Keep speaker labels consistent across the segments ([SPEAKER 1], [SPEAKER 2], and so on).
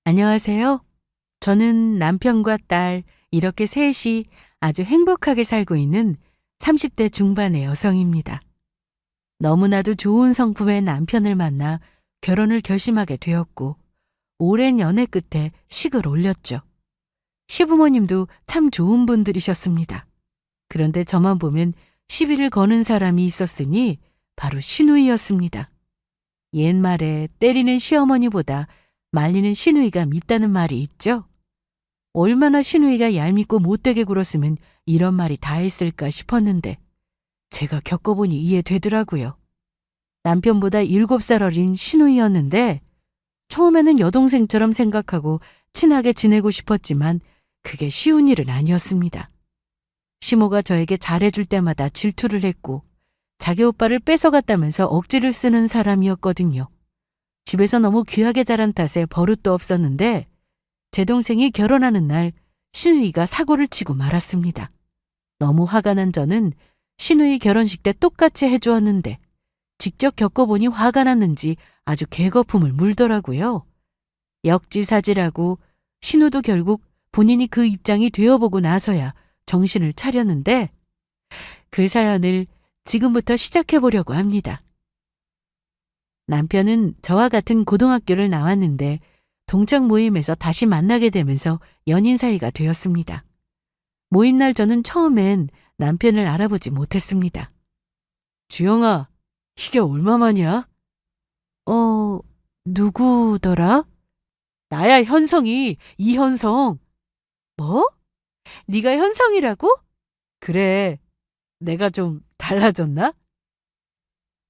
[SPEAKER 1] 안녕하세요. 저는 남편과 딸, 이렇게 셋이 아주 행복하게 살고 있는 30대 중반의 여성입니다. 너무나도 좋은 성품의 남편을 만나 결혼을 결심하게 되었고, 오랜 연애 끝에 식을 올렸죠. 시부모님도 참 좋은 분들이셨습니다. 그런데 저만 보면 시비를 거는 사람이 있었으니 바로 시누이였습니다. 옛말에 때리는 시어머니보다 말리는 시누이가 밉다는 말이 있죠. 얼마나 시누이가 얄밉고 못되게 굴었으면 이런 말이 다 했을까 싶었는데 제가 겪어보니 이해되더라고요. 남편보다 7살 어린 시누이였는데 처음에는 여동생처럼 생각하고 친하게 지내고 싶었지만 그게 쉬운 일은 아니었습니다. 시모가 저에게 잘해줄 때마다 질투를 했고 자기 오빠를 뺏어갔다면서 억지를 쓰는 사람이었거든요. 집에서 너무 귀하게 자란 탓에 버릇도 없었는데 제 동생이 결혼하는 날 시누이가 사고를 치고 말았습니다. 너무 화가 난 저는 시누이 결혼식 때 똑같이 해주었는데 직접 겪어보니 화가 났는지 아주 개거품을 물더라고요. 역지사지라고 신우도 결국 본인이 그 입장이 되어보고 나서야 정신을 차렸는데 그 사연을 지금부터 시작해보려고 합니다. 남편은 저와 같은 고등학교를 나왔는데 동창 모임에서 다시 만나게 되면서 연인 사이가 되었습니다. 모임 날 저는 처음엔 남편을 알아보지 못했습니다. 주영아, 이게 얼마만이야? 누구더라? 나야, 현성이, 이현성. 뭐? 네가 현성이라고? 그래, 내가 좀 달라졌나?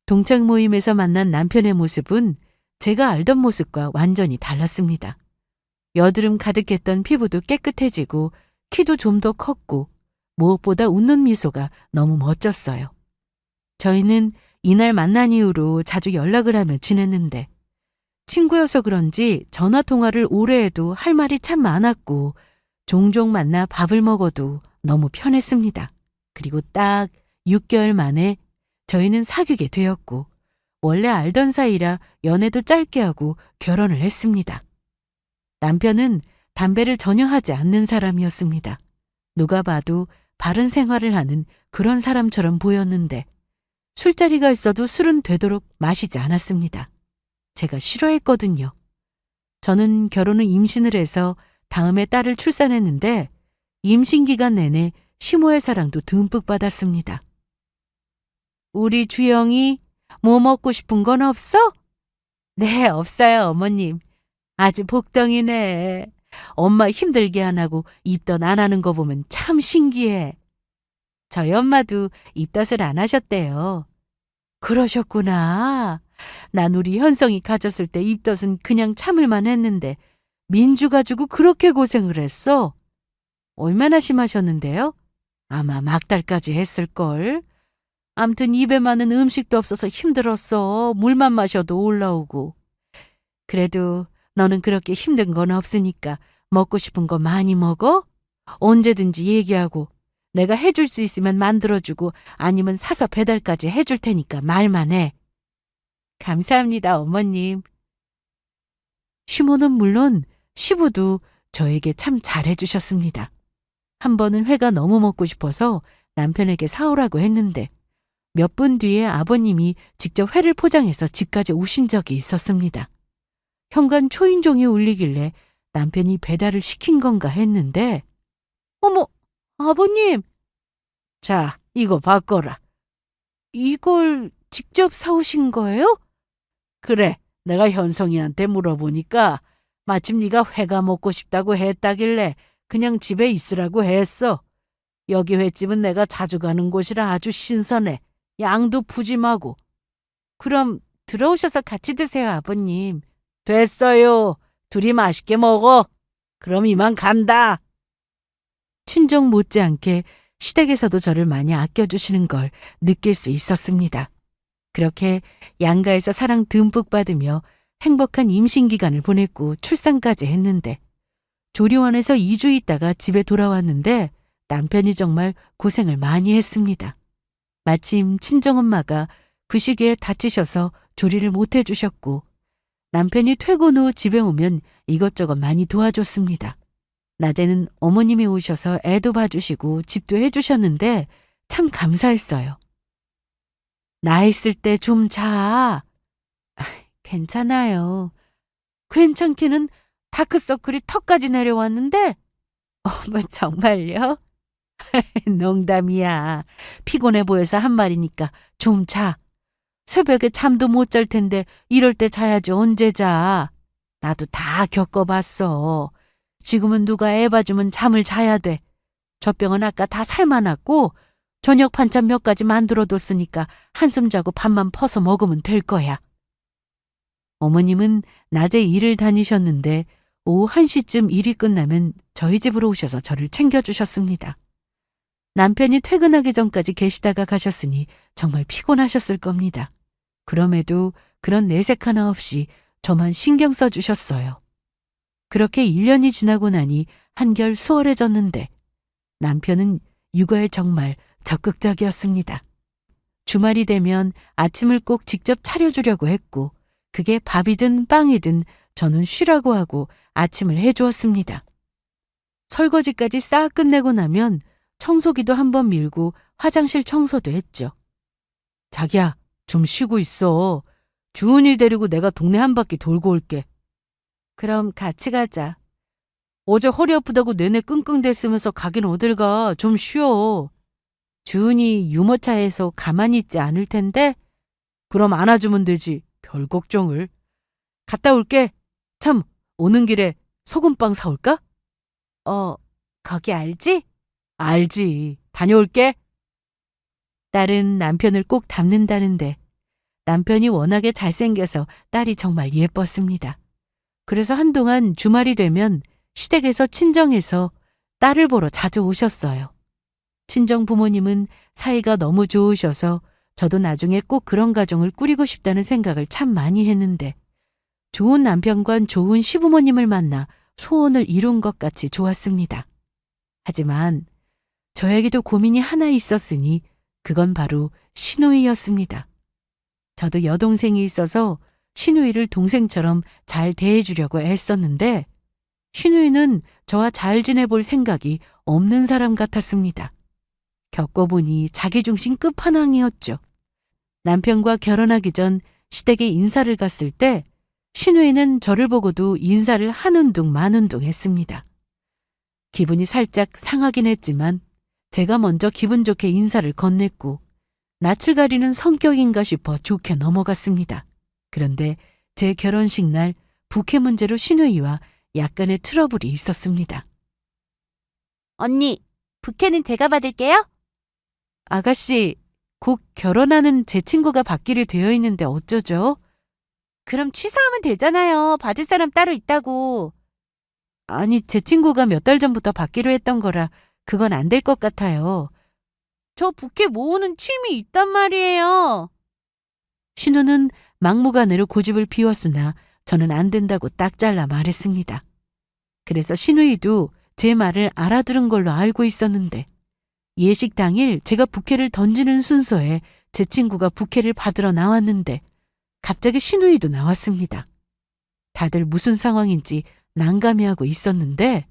[SPEAKER 1] 동창 모임에서 만난 남편의 모습은 제가 알던 모습과 완전히 달랐습니다. 여드름 가득했던 피부도 깨끗해지고 키도 좀 더 컸고 무엇보다 웃는 미소가 너무 멋졌어요. 저희는 이날 만난 이후로 자주 연락을 하며 지냈는데 친구여서 그런지 전화 통화를 오래 해도 할 말이 참 많았고 종종 만나 밥을 먹어도 너무 편했습니다. 그리고 딱 6개월 만에 저희는 사귀게 되었고 원래 알던 사이라 연애도 짧게 하고 결혼을 했습니다. 남편은 담배를 전혀 하지 않는 사람이었습니다. 누가 봐도 바른 생활을 하는 그런 사람처럼 보였는데 술자리가 있어도 술은 되도록 마시지 않았습니다. 제가 싫어했거든요. 저는 결혼을 임신을 해서 다음에 딸을 출산했는데 임신 기간 내내 시모의 사랑도 듬뿍 받았습니다. 우리 주영이 뭐 먹고 싶은 건 없어? 네, 없어요, 어머님. 아주 복덩이네. 엄마 힘들게 안 하고 입덧 안 하는 거 보면 참 신기해. 저희 엄마도 입덧을 안 하셨대요. 그러셨구나. 난 우리 현성이 가졌을 때 입덧은 그냥 참을만 했는데 민주 가지고 그렇게 고생을 했어. 얼마나 심하셨는데요? 아마 막달까지 했을걸. 암튼 입에 맞는 음식도 없어서 힘들었어. 물만 마셔도 올라오고. 그래도 너는 그렇게 힘든 건 없으니까 먹고 싶은 거 많이 먹어? 언제든지 얘기하고 내가 해줄 수 있으면 만들어주고 아니면 사서 배달까지 해줄 테니까 말만 해. 감사합니다, 어머님. 시모는 물론 시부도 저에게 참 잘해주셨습니다. 한 번은 회가 너무 먹고 싶어서 남편에게 사오라고 했는데 몇 분 뒤에 아버님이 직접 회를 포장해서 집까지 오신 적이 있었습니다. 현관 초인종이 울리길래 남편이 배달을 시킨 건가 했는데 어머, 아버님! 자, 이거 바꿔라. 이걸 직접 사오신 거예요? 그래, 내가 현성이한테 물어보니까 마침 네가 회가 먹고 싶다고 했다길래 그냥 집에 있으라고 했어. 여기 횟집은 내가 자주 가는 곳이라 아주 신선해. 양도 푸짐하고. 그럼 들어오셔서 같이 드세요, 아버님. 됐어요. 둘이 맛있게 먹어. 그럼 이만 간다. 친정 못지않게 시댁에서도 저를 많이 아껴주시는 걸 느낄 수 있었습니다. 그렇게 양가에서 사랑 듬뿍 받으며 행복한 임신 기간을 보냈고 출산까지 했는데 조리원에서 2주 있다가 집에 돌아왔는데 남편이 정말 고생을 많이 했습니다. 마침 친정엄마가 그 시기에 다치셔서 조리를 못 해주셨고 남편이 퇴근 후 집에 오면 이것저것 많이 도와줬습니다. 낮에는 어머님이 오셔서 애도 봐주시고 집도 해주셨는데 참 감사했어요. 나 있을 때 좀 자. 괜찮아요. 괜찮기는 다크서클이 턱까지 내려왔는데. 어머, 정말요? 농담이야. 피곤해 보여서 한 말이니까 좀 자. 새벽에 잠도 못 잘 텐데 이럴 때 자야지 언제 자. 나도 다 겪어봤어. 지금은 누가 애 봐주면 잠을 자야 돼. 젖병은 아까 다 삶아놨고 저녁 반찬 몇 가지 만들어뒀으니까 한숨 자고 밥만 퍼서 먹으면 될 거야. 어머님은 낮에 일을 다니셨는데 오후 1시쯤 일이 끝나면 저희 집으로 오셔서 저를 챙겨주셨습니다. 남편이 퇴근하기 전까지 계시다가 가셨으니 정말 피곤하셨을 겁니다. 그럼에도 그런 내색 하나 없이 저만 신경 써주셨어요. 그렇게 1년이 지나고 나니 한결 수월해졌는데 남편은 육아에 정말 적극적이었습니다. 주말이 되면 아침을 꼭 직접 차려주려고 했고 그게 밥이든 빵이든 저는 쉬라고 하고 아침을 해주었습니다. 설거지까지 싹 끝내고 나면 청소기도 한번 밀고 화장실 청소도 했죠. 자기야, 좀 쉬고 있어. 주은이 데리고 내가 동네 한 바퀴 돌고 올게. 그럼 같이 가자. 어제 허리 아프다고 내내 끙끙댔으면서 가긴 어딜 가. 좀 쉬어. 주은이 유모차에서 가만히 있지 않을 텐데? 그럼 안아주면 되지. 별 걱정을. 갔다 올게. 참, 오는 길에 소금빵 사올까? 거기 알지? 알지. 다녀올게. 딸은 남편을 꼭 닮는다는데 남편이 워낙에 잘생겨서 딸이 정말 예뻤습니다. 그래서 한동안 주말이 되면 시댁에서 친정에서 딸을 보러 자주 오셨어요. 친정 부모님은 사이가 너무 좋으셔서 저도 나중에 꼭 그런 가정을 꾸리고 싶다는 생각을 참 많이 했는데 좋은 남편과 좋은 시부모님을 만나 소원을 이룬 것 같이 좋았습니다. 하지만 저에게도 고민이 하나 있었으니 그건 바로 시누이였습니다. 저도 여동생이 있어서 시누이를 동생처럼 잘 대해주려고 애썼는데 시누이는 저와 잘 지내볼 생각이 없는 사람 같았습니다. 겪어보니 자기중심 끝판왕이었죠. 남편과 결혼하기 전 시댁에 인사를 갔을 때 시누이는 저를 보고도 인사를 한운둥 만운둥 했습니다. 기분이 살짝 상하긴 했지만 제가 먼저 기분 좋게 인사를 건넸고 낯을 가리는 성격인가 싶어 좋게 넘어갔습니다. 그런데 제 결혼식 날 부케 문제로 시누이와 약간의 트러블이 있었습니다. 언니, 부케는 제가 받을게요. 아가씨, 곧 결혼하는 제 친구가 받기로 되어 있는데 어쩌죠? 그럼 취소하면 되잖아요. 받을 사람 따로 있다고. 아니, 제 친구가 몇 달 전부터 받기로 했던 거라 그건 안 될 것 같아요. 저 부케 모으는 취미 있단 말이에요. 신우는 막무가내로 고집을 피웠으나 저는 안 된다고 딱 잘라 말했습니다. 그래서 신우이도 제 말을 알아들은 걸로 알고 있었는데 예식 당일 제가 부케를 던지는 순서에 제 친구가 부케를 받으러 나왔는데 갑자기 신우이도 나왔습니다. 다들 무슨 상황인지 난감해하고 있었는데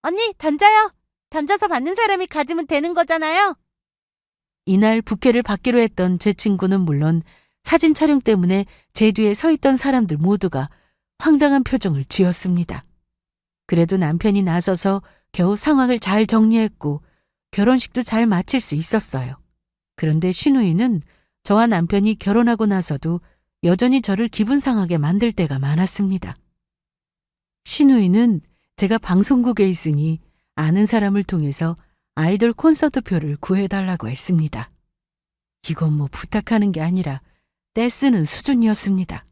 [SPEAKER 1] 언니, 던져요. 던져서 받는 사람이 가지면 되는 거잖아요. 이날 부케를 받기로 했던 제 친구는 물론 사진 촬영 때문에 제 뒤에 서 있던 사람들 모두가 황당한 표정을 지었습니다. 그래도 남편이 나서서 겨우 상황을 잘 정리했고 결혼식도 잘 마칠 수 있었어요. 그런데 시누이는 저와 남편이 결혼하고 나서도 여전히 저를 기분 상하게 만들 때가 많았습니다. 시누이는 제가 방송국에 있으니 아는 사람을 통해서 아이돌 콘서트 표를 구해달라고 했습니다. 이건 뭐 부탁하는 게 아니라 떼쓰는 수준이었습니다.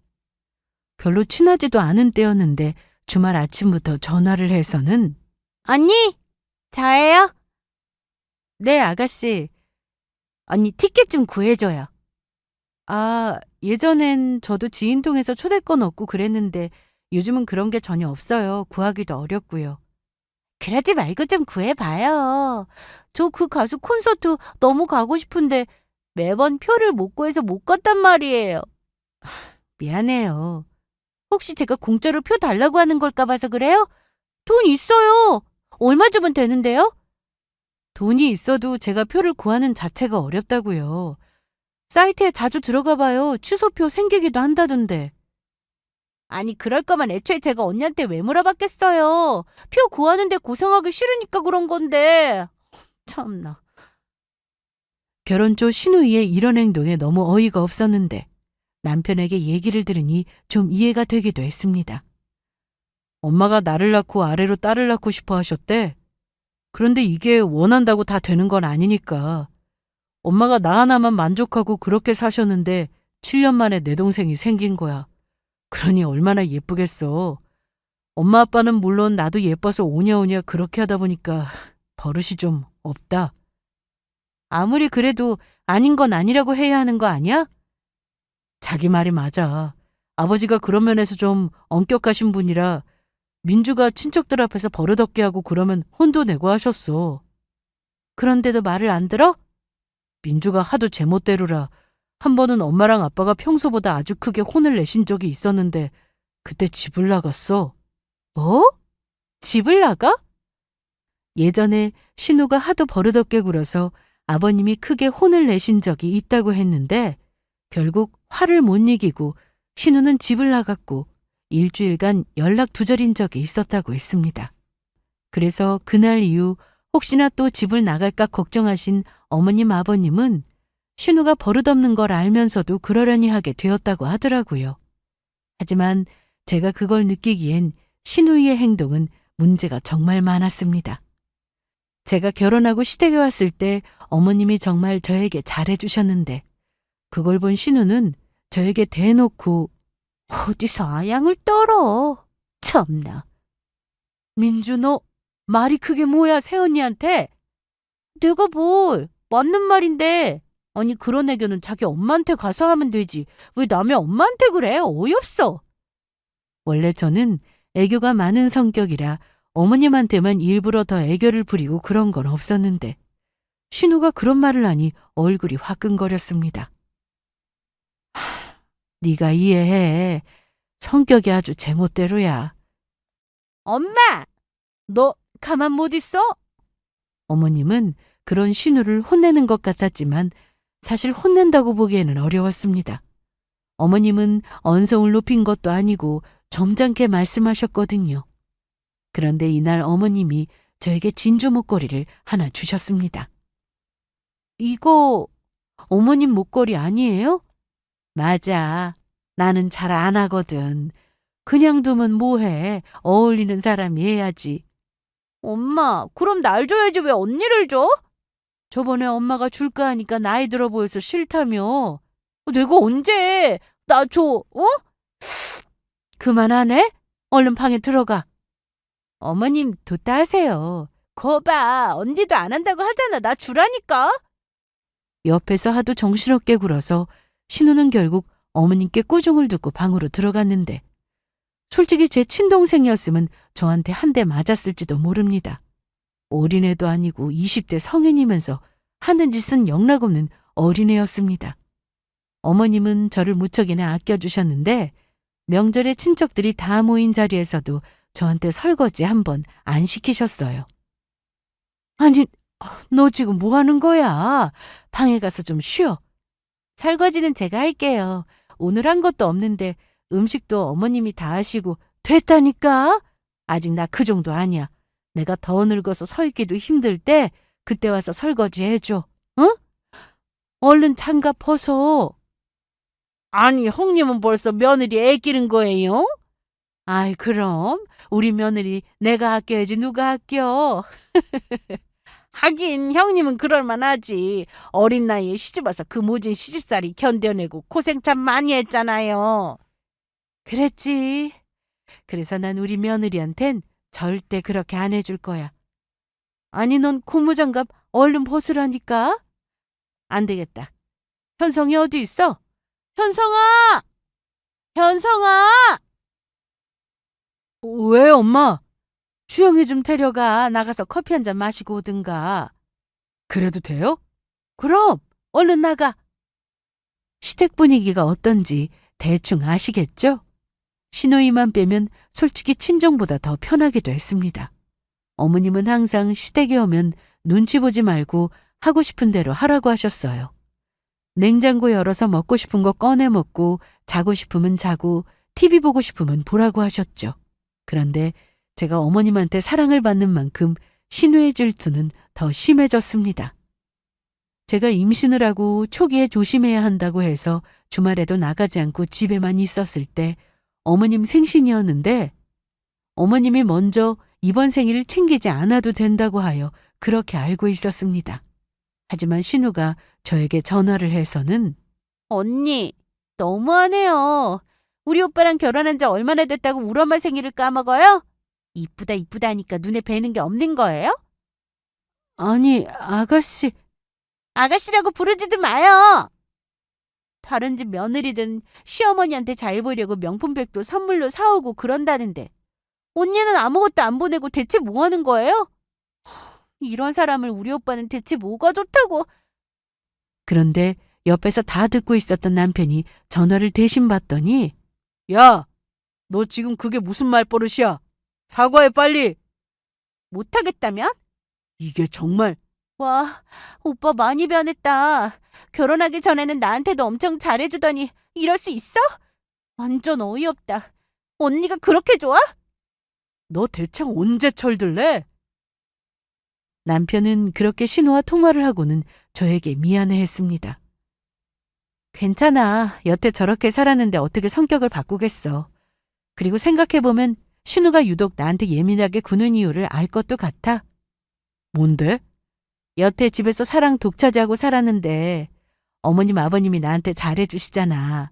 [SPEAKER 1] 별로 친하지도 않은 때였는데 주말 아침부터 전화를 해서는 언니, 저예요? 네, 아가씨. 언니 티켓 좀 구해줘요. 아, 예전엔 저도 지인 통해서 초대권 얻고 그랬는데 요즘은 그런 게 전혀 없어요. 구하기도 어렵고요. 그러지 말고 좀 구해봐요. 저 그 가수 콘서트 너무 가고 싶은데 매번 표를 못 구해서 못 갔단 말이에요. 미안해요. 혹시 제가 공짜로 표 달라고 하는 걸까 봐서 그래요? 돈 있어요. 얼마 주면 되는데요? 돈이 있어도 제가 표를 구하는 자체가 어렵다고요. 사이트에 자주 들어가 봐요. 취소표 생기기도 한다던데. 아니, 그럴 거면 애초에 제가 언니한테 왜 물어봤겠어요. 표 구하는데 고생하기 싫으니까 그런 건데. 참나. 결혼 초 신우이의 이런 행동에 너무 어이가 없었는데 남편에게 얘기를 들으니 좀 이해가 되기도 했습니다. 엄마가 나를 낳고 아래로 딸을 낳고 싶어 하셨대. 그런데 이게 원한다고 다 되는 건 아니니까. 엄마가 나 하나만 만족하고 그렇게 사셨는데 7년 만에 내 동생이 생긴 거야. 그러니 얼마나 예쁘겠어. 엄마 아빠는 물론 나도 예뻐서 오냐오냐 그렇게 하다 보니까 버릇이 좀 없다. 아무리 그래도 아닌 건 아니라고 해야 하는 거 아니야? 자기 말이 맞아. 아버지가 그런 면에서 좀 엄격하신 분이라 민주가 친척들 앞에서 버릇없게 하고 그러면 혼도 내고 하셨어. 그런데도 말을 안 들어? 민주가 하도 제멋대로라. 한 번은 엄마랑 아빠가 평소보다 아주 크게 혼을 내신 적이 있었는데 그때 집을 나갔어. 뭐? 집을 나가? 예전에 신우가 하도 버릇없게 굴어서 아버님이 크게 혼을 내신 적이 있다고 했는데 결국 화를 못 이기고 신우는 집을 나갔고 일주일간 연락 두절인 적이 있었다고 했습니다. 그래서 그날 이후 혹시나 또 집을 나갈까 걱정하신 어머님 아버님은 신우가 버릇없는 걸 알면서도 그러려니 하게 되었다고 하더라고요. 하지만 제가 그걸 느끼기엔 신우이의 행동은 문제가 정말 많았습니다. 제가 결혼하고 시댁에 왔을 때 어머님이 정말 저에게 잘해주셨는데 그걸 본 신우는 저에게 대놓고 어디서 아양을 떨어. 참나. 민주 너 말이 그게 뭐야 새언니한테. 내가 뭘 맞는 말인데. 아니 그런 애교는 자기 엄마한테 가서 하면 되지. 왜 남의 엄마한테 그래? 어이없어. 원래 저는 애교가 많은 성격이라 어머님한테만 일부러 더 애교를 부리고 그런 건 없었는데 신우가 그런 말을 하니 얼굴이 화끈거렸습니다. 네가 이해해. 성격이 아주 제멋대로야. 엄마! 너 가만 못 있어? 어머님은 그런 신우를 혼내는 것 같았지만 사실 혼낸다고 보기에는 어려웠습니다. 어머님은 언성을 높인 것도 아니고 점잖게 말씀하셨거든요. 그런데 이날 어머님이 저에게 진주 목걸이를 하나 주셨습니다. 이거 어머님 목걸이 아니에요? 맞아. 나는 잘 안 하거든. 그냥 두면 뭐해. 어울리는 사람이 해야지. 엄마, 그럼 날 줘야지 왜 언니를 줘? 저번에 엄마가 줄까 하니까 나이 들어 보여서 싫다며. 내가 언제 나 줘, 어? 그만하네? 얼른 방에 들어가. 어머님 뒀다 하세요. 거봐, 언니도 안 한다고 하잖아. 나 주라니까. 옆에서 하도 정신없게 굴어서 신우는 결국 어머님께 꾸중을 듣고 방으로 들어갔는데 솔직히 제 친동생이었으면 저한테 한 대 맞았을지도 모릅니다. 어린애도 아니고 20대 성인이면서 하는 짓은 영락없는 어린애였습니다. 어머님은 저를 무척이나 아껴주셨는데 명절에 친척들이 다 모인 자리에서도 저한테 설거지 한 번 안 시키셨어요. 아니, 너 지금 뭐 하는 거야? 방에 가서 좀 쉬어. 설거지는 제가 할게요. 오늘 한 것도 없는데 음식도 어머님이 다 하시고 됐다니까? 아직 나 그 정도 아니야. 내가 더 늙어서 서 있기도 힘들 때 그때 와서 설거지 해줘. 응? 얼른 장갑 벗어. 아니, 형님은 벌써 며느리 애 기른 거예요? 아이, 그럼 우리 며느리 내가 아껴야지 누가 아껴. 하긴 형님은 그럴만하지. 어린 나이에 시집와서 그 모진 시집살이 견뎌내고 고생 참 많이 했잖아요. 그랬지. 그래서 난 우리 며느리한텐 절대 그렇게 안 해줄 거야. 아니, 넌 고무장갑 얼른 벗으라니까. 안 되겠다. 현성이 어디 있어? 현성아! 현성아! 왜 엄마? 주영이 좀 데려가. 나가서 커피 한 잔 마시고 오든가. 그래도 돼요? 그럼 얼른 나가. 시댁 분위기가 어떤지 대충 아시겠죠? 시누이만 빼면 솔직히 친정보다 더 편하기도 했습니다. 어머님은 항상 시댁에 오면 눈치 보지 말고 하고 싶은 대로 하라고 하셨어요. 냉장고 열어서 먹고 싶은 거 꺼내 먹고 자고 싶으면 자고 TV 보고 싶으면 보라고 하셨죠. 그런데 제가 어머님한테 사랑을 받는 만큼 신우의 질투는 더 심해졌습니다. 제가 임신을 하고 초기에 조심해야 한다고 해서 주말에도 나가지 않고 집에만 있었을 때 어머님 생신이었는데 어머님이 먼저 이번 생일을 챙기지 않아도 된다고 하여 그렇게 알고 있었습니다. 하지만 신우가 저에게 전화를 해서는 언니, 너무하네요. 우리 오빠랑 결혼한 지 얼마나 됐다고 우리 엄마 생일을 까먹어요? 이쁘다 이쁘다 하니까 눈에 뵈는 게 없는 거예요? 아니, 아가씨. 아가씨라고 부르지도 마요. 다른 집 며느리든 시어머니한테 잘 보이려고 명품백도 선물로 사오고 그런다는데 언니는 아무것도 안 보내고 대체 뭐 하는 거예요? 이런 사람을 우리 오빠는 대체 뭐가 좋다고. 그런데 옆에서 다 듣고 있었던 남편이 전화를 대신 받더니 야, 너 지금 그게 무슨 말버릇이야? 사과해 빨리. 못하겠다면? 이게 정말. 와, 오빠 많이 변했다. 결혼하기 전에는 나한테도 엄청 잘해주더니 이럴 수 있어? 완전 어이없다. 언니가 그렇게 좋아? 너 대체 언제 철들래? 남편은 그렇게 신우와 통화를 하고는 저에게 미안해했습니다. 괜찮아. 여태 저렇게 살았는데 어떻게 성격을 바꾸겠어. 그리고 생각해보면 신우가 유독 나한테 예민하게 구는 이유를 알 것도 같아. 뭔데? 여태 집에서 사랑 독차지하고 살았는데 어머님 아버님이 나한테 잘해주시잖아.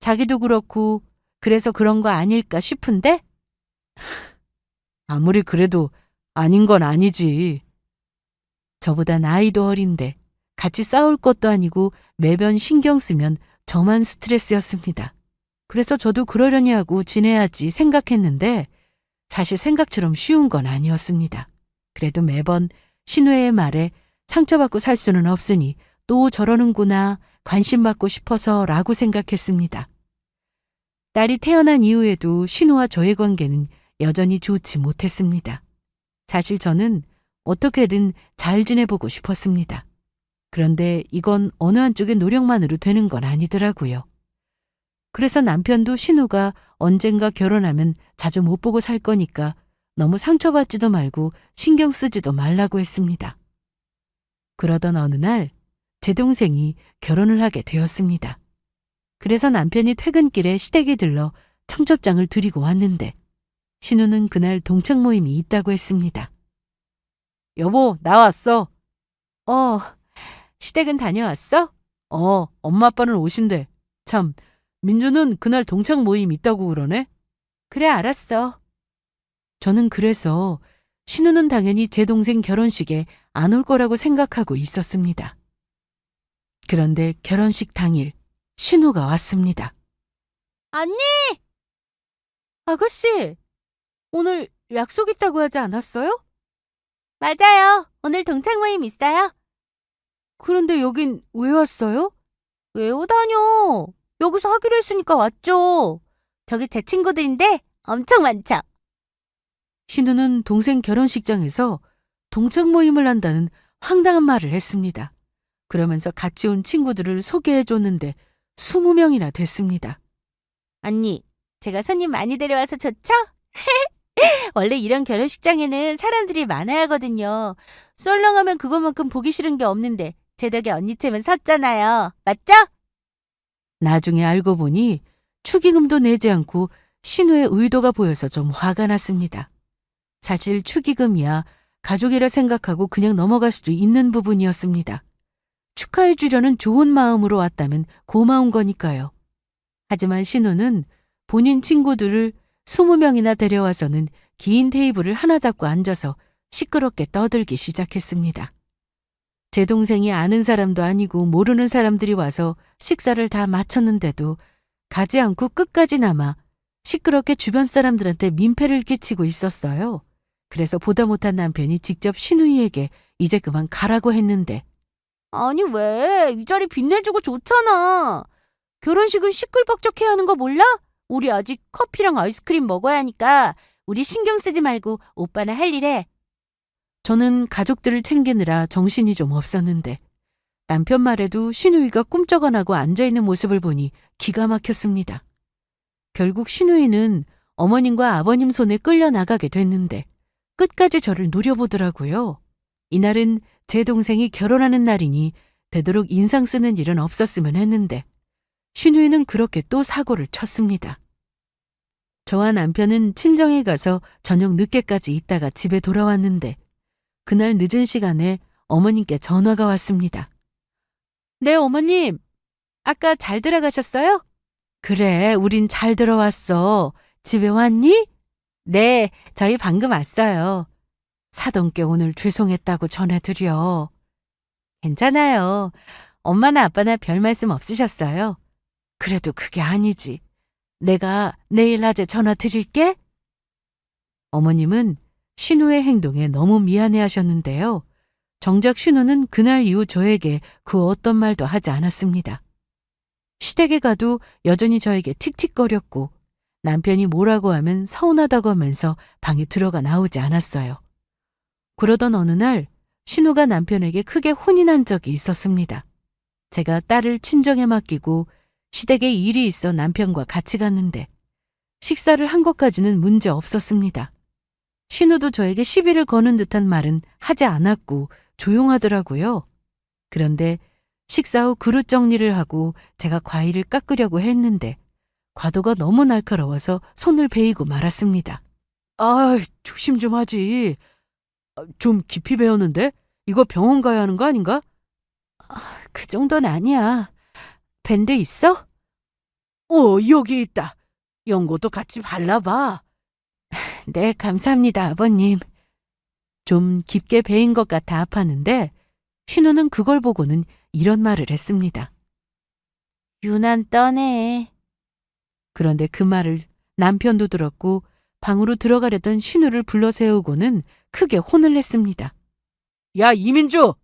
[SPEAKER 1] 자기도 그렇고 그래서 그런 거 아닐까 싶은데? 아무리 그래도 아닌 건 아니지. 저보다 나이도 어린데 같이 싸울 것도 아니고 매번 신경 쓰면 저만 스트레스였습니다. 그래서 저도 그러려니 하고 지내야지 생각했는데 사실 생각처럼 쉬운 건 아니었습니다. 그래도 매번 신우의 말에 상처받고 살 수는 없으니 또 저러는구나 관심받고 싶어서 라고 생각했습니다. 딸이 태어난 이후에도 신우와 저의 관계는 여전히 좋지 못했습니다. 사실 저는 어떻게든 잘 지내보고 싶었습니다. 그런데 이건 어느 한쪽의 노력만으로 되는 건 아니더라고요. 그래서 남편도 신우가 언젠가 결혼하면 자주 못 보고 살 거니까 너무 상처받지도 말고 신경 쓰지도 말라고 했습니다. 그러던 어느 날 제 동생이 결혼을 하게 되었습니다. 그래서 남편이 퇴근길에 시댁에 들러 청첩장을 드리고 왔는데 신우는 그날 동창 모임이 있다고 했습니다. 여보, 나왔어. 시댁은 다녀왔어? 엄마 아빠는 오신대. 참, 민주는 그날 동창 모임 있다고 그러네? 그래, 알았어. 저는 그래서 신우는 당연히 제 동생 결혼식에 안 올 거라고 생각하고 있었습니다. 그런데 결혼식 당일 신우가 왔습니다. 언니! 아가씨, 오늘 약속 있다고 하지 않았어요? 맞아요. 오늘 동창 모임 있어요. 그런데 여긴 왜 왔어요? 왜 오다뇨? 여기서 하기로 했으니까 왔죠. 저기 제 친구들인데 엄청 많죠. 신우는 동생 결혼식장에서 동창 모임을 한다는 황당한 말을 했습니다. 그러면서 같이 온 친구들을 소개해줬는데 20명이나 됐습니다. 언니, 제가 손님 많이 데려와서 좋죠? 원래 이런 결혼식장에는 사람들이 많아야 하거든요. 썰렁하면 그것만큼 보기 싫은 게 없는데 제 덕에 언니쯤은 섰잖아요. 맞죠? 나중에 알고 보니 축의금도 내지 않고 신우의 의도가 보여서 좀 화가 났습니다. 사실 축의금이야 가족이라 생각하고 그냥 넘어갈 수도 있는 부분이었습니다. 축하해 주려는 좋은 마음으로 왔다면 고마운 거니까요. 하지만 신우는 본인 친구들을 20명이나 데려와서는 긴 테이블을 하나 잡고 앉아서 시끄럽게 떠들기 시작했습니다. 제 동생이 아는 사람도 아니고 모르는 사람들이 와서 식사를 다 마쳤는데도 가지 않고 끝까지 남아 시끄럽게 주변 사람들한테 민폐를 끼치고 있었어요. 그래서 보다 못한 남편이 직접 신우이에게 이제 그만 가라고 했는데 아니 왜? 이 자리 빛내주고 좋잖아. 결혼식은 시끌벅적해야 하는 거 몰라?
[SPEAKER 2] 우리 아직 커피랑 아이스크림 먹어야 하니까 우리 신경 쓰지 말고 오빠나 할 일 해.
[SPEAKER 1] 저는 가족들을 챙기느라 정신이 좀 없었는데 남편 말에도 신우이가 꿈쩍 안 하고 앉아있는 모습을 보니 기가 막혔습니다. 결국 신우이는 어머님과 아버님 손에 끌려 나가게 됐는데 끝까지 저를 노려보더라고요. 이날은 제 동생이 결혼하는 날이니 되도록 인상 쓰는 일은 없었으면 했는데 신우이는 그렇게 또 사고를 쳤습니다. 저와 남편은 친정에 가서 저녁 늦게까지 있다가 집에 돌아왔는데 그날 늦은 시간에 어머님께 전화가 왔습니다. 네, 어머님. 아까 잘 들어가셨어요? 그래, 우린 잘 들어왔어. 집에 왔니? 네, 저희 방금 왔어요. 사돈께 오늘 죄송했다고 전해드려. 괜찮아요. 엄마나 아빠나 별 말씀 없으셨어요. 그래도 그게 아니지. 내가 내일 낮에 전화 드릴게. 어머님은 신우의 행동에 너무 미안해하셨는데요. 정작 신우는 그날 이후 저에게 그 어떤 말도 하지 않았습니다. 시댁에 가도 여전히 저에게 틱틱거렸고 남편이 뭐라고 하면 서운하다고 하면서 방에 들어가 나오지 않았어요. 그러던 어느 날 신우가 남편에게 크게 혼이 난 적이 있었습니다. 제가 딸을 친정에 맡기고 시댁에 일이 있어 남편과 같이 갔는데 식사를 한 것까지는 문제 없었습니다. 신우도 저에게 시비를 거는 듯한 말은 하지 않았고 조용하더라고요. 그런데 식사 후 그릇 정리를 하고 제가 과일을 깎으려고 했는데 과도가 너무 날카로워서 손을 베이고 말았습니다. 아, 조심 좀 하지. 좀 깊이 베었는데? 이거 병원 가야 하는 거 아닌가? 그 정도는 아니야. 밴드 있어? 여기 있다. 연고도 같이 발라봐. 네, 감사합니다, 아버님. 좀 깊게 베인 것 같아 아팠는데 신우는 그걸 보고는 이런 말을 했습니다. 유난 떠네. 그런데 그 말을 남편도 들었고 방으로 들어가려던 신우를 불러 세우고는 크게 혼을 냈습니다. 야, 이민주!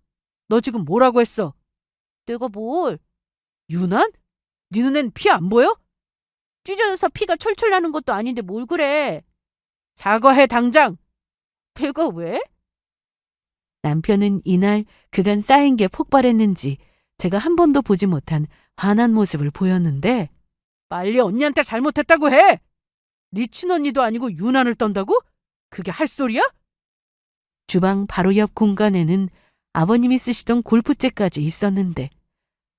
[SPEAKER 1] 너 지금 뭐라고 했어?
[SPEAKER 2] 내가 뭘?
[SPEAKER 1] 유난? 네 눈엔 피 안 보여?
[SPEAKER 2] 찢어져서 피가 철철 나는 것도 아닌데 뭘 그래.
[SPEAKER 1] 사과해, 당장!
[SPEAKER 2] 내가 왜?
[SPEAKER 1] 남편은 이날 그간 쌓인 게 폭발했는지 제가 한 번도 보지 못한 화난 모습을 보였는데 빨리 언니한테 잘못했다고 해! 네 친언니도 아니고 유난을 떤다고? 그게 할 소리야? 주방 바로 옆 공간에는 아버님이 쓰시던 골프채까지 있었는데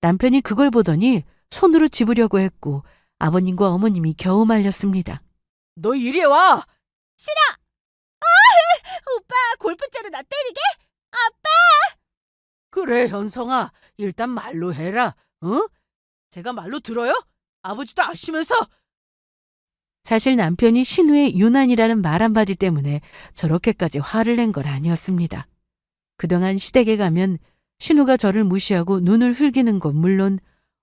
[SPEAKER 1] 남편이 그걸 보더니 손으로 집으려고 했고 아버님과 어머님이 겨우 말렸습니다. 너 이리 와!
[SPEAKER 2] 싫어! 오빠 골프채로 나 때리게?
[SPEAKER 1] 그래, 현성아. 일단 말로 해라. 어? 제가 말로 들어요? 아버지도 아시면서. 사실 남편이 신우의 유난이라는 말 한마디 때문에 저렇게까지 화를 낸 건 아니었습니다. 그동안 시댁에 가면 신우가 저를 무시하고 눈을 흘기는 건 물론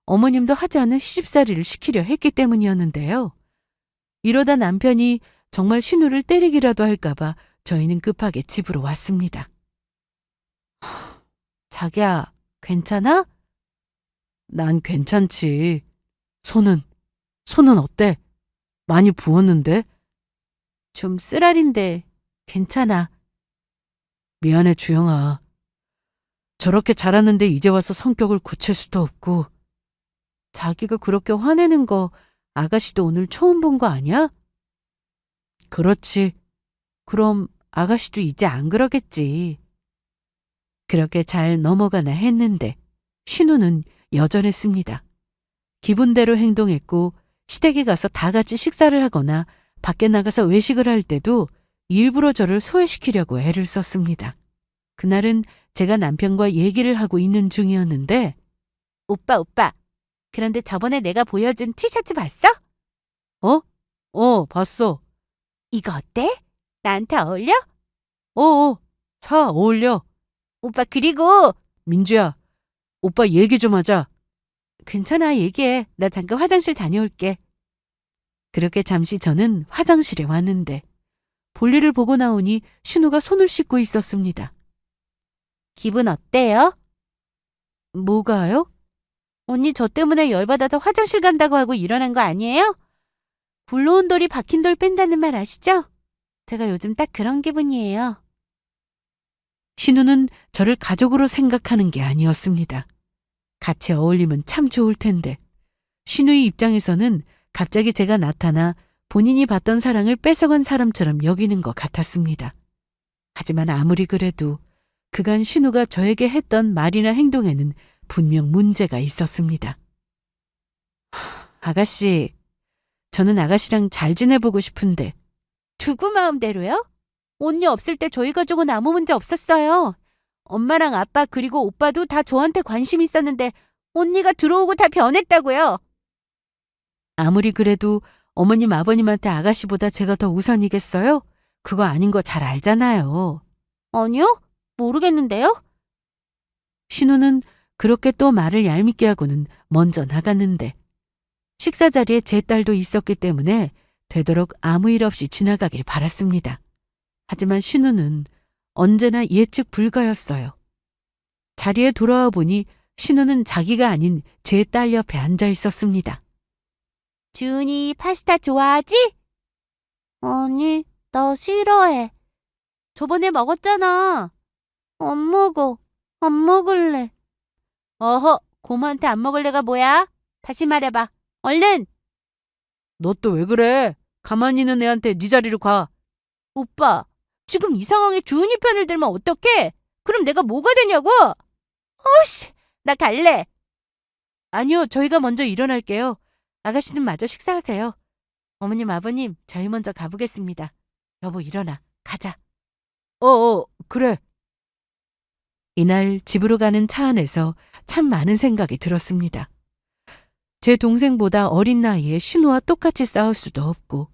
[SPEAKER 1] 어머님도 하지 않은 시집살이를 시키려 했기 때문이었는데요. 이러다 남편이 정말 신우를 때리기라도 할까봐 저희는 급하게 집으로 왔습니다. 자기야, 괜찮아? 난 괜찮지. 손은 어때? 많이 부었는데? 좀 쓰라린데 괜찮아. 미안해, 주영아. 저렇게 자랐는데 이제 와서 성격을 고칠 수도 없고 자기가 그렇게 화내는 거 아가씨도 오늘 처음 본 거 아니야? 그렇지. 그럼 아가씨도 이제 안 그러겠지. 그렇게 잘 넘어가나 했는데 신우는 여전했습니다. 기분대로 행동했고 시댁에 가서 다 같이 식사를 하거나 밖에 나가서 외식을 할 때도 일부러 저를 소외시키려고 애를 썼습니다. 그날은 제가 남편과 얘기를 하고 있는 중이었는데
[SPEAKER 2] 오빠. 그런데 저번에 내가 보여준 티셔츠 봤어?
[SPEAKER 1] 봤어.
[SPEAKER 2] 이거 어때? 나한테 어울려?
[SPEAKER 1] 차 어울려.
[SPEAKER 2] 오빠 그리고
[SPEAKER 1] 민주야, 오빠 얘기 좀 하자. 괜찮아, 얘기해. 나 잠깐 화장실 다녀올게. 그렇게 잠시 저는 화장실에 왔는데 볼일을 보고 나오니 신우가 손을 씻고 있었습니다.
[SPEAKER 2] 기분 어때요?
[SPEAKER 1] 뭐가요?
[SPEAKER 2] 언니 저 때문에 열받아서 화장실 간다고 하고 일어난 거 아니에요? 굴러온 돌이 박힌 돌 뺀다는 말 아시죠? 제가 요즘 딱 그런 기분이에요.
[SPEAKER 1] 신우는 저를 가족으로 생각하는 게 아니었습니다. 같이 어울리면 참 좋을 텐데 신우의 입장에서는 갑자기 제가 나타나 본인이 받던 사랑을 뺏어간 사람처럼 여기는 것 같았습니다. 하지만 아무리 그래도 그간 신우가 저에게 했던 말이나 행동에는 분명 문제가 있었습니다. 아가씨, 저는 아가씨랑 잘 지내보고 싶은데
[SPEAKER 2] 누구 마음대로요? 언니 없을 때 저희 가족은 아무 문제 없었어요. 엄마랑 아빠 그리고 오빠도 다 저한테 관심 있었는데 언니가 들어오고 다 변했다고요.
[SPEAKER 1] 아무리 그래도 어머님 아버님한테 아가씨보다 제가 더 우선이겠어요? 그거 아닌 거 잘 알잖아요.
[SPEAKER 2] 아니요? 모르겠는데요?
[SPEAKER 1] 신우는 그렇게 또 말을 얄밉게 하고는 먼저 나갔는데 식사 자리에 제 딸도 있었기 때문에 되도록 아무 일 없이 지나가길 바랐습니다. 하지만 신우는 언제나 예측 불가였어요. 자리에 돌아와 보니 신우는 자기가 아닌 제 딸 옆에 앉아 있었습니다.
[SPEAKER 2] 준이 파스타 좋아하지? 아니, 나 싫어해. 저번에 먹었잖아. 안 먹어. 안 먹을래. 어허, 고모한테 안 먹을래가 뭐야? 다시 말해봐. 얼른!
[SPEAKER 1] 너 또 왜 그래? 가만히 있는 애한테 네 자리로 가.
[SPEAKER 2] 오빠, 지금 이 상황에 주은이 편을 들면 어떡해? 그럼 내가 뭐가 되냐고? 어씨, 나 갈래.
[SPEAKER 1] 아니요, 저희가 먼저 일어날게요. 아가씨는 마저 식사하세요. 어머님, 아버님, 저희 먼저 가보겠습니다. 여보, 일어나. 가자. 그래. 이날 집으로 가는 차 안에서 참 많은 생각이 들었습니다. 제 동생보다 어린 나이에 신우와 똑같이 싸울 수도 없고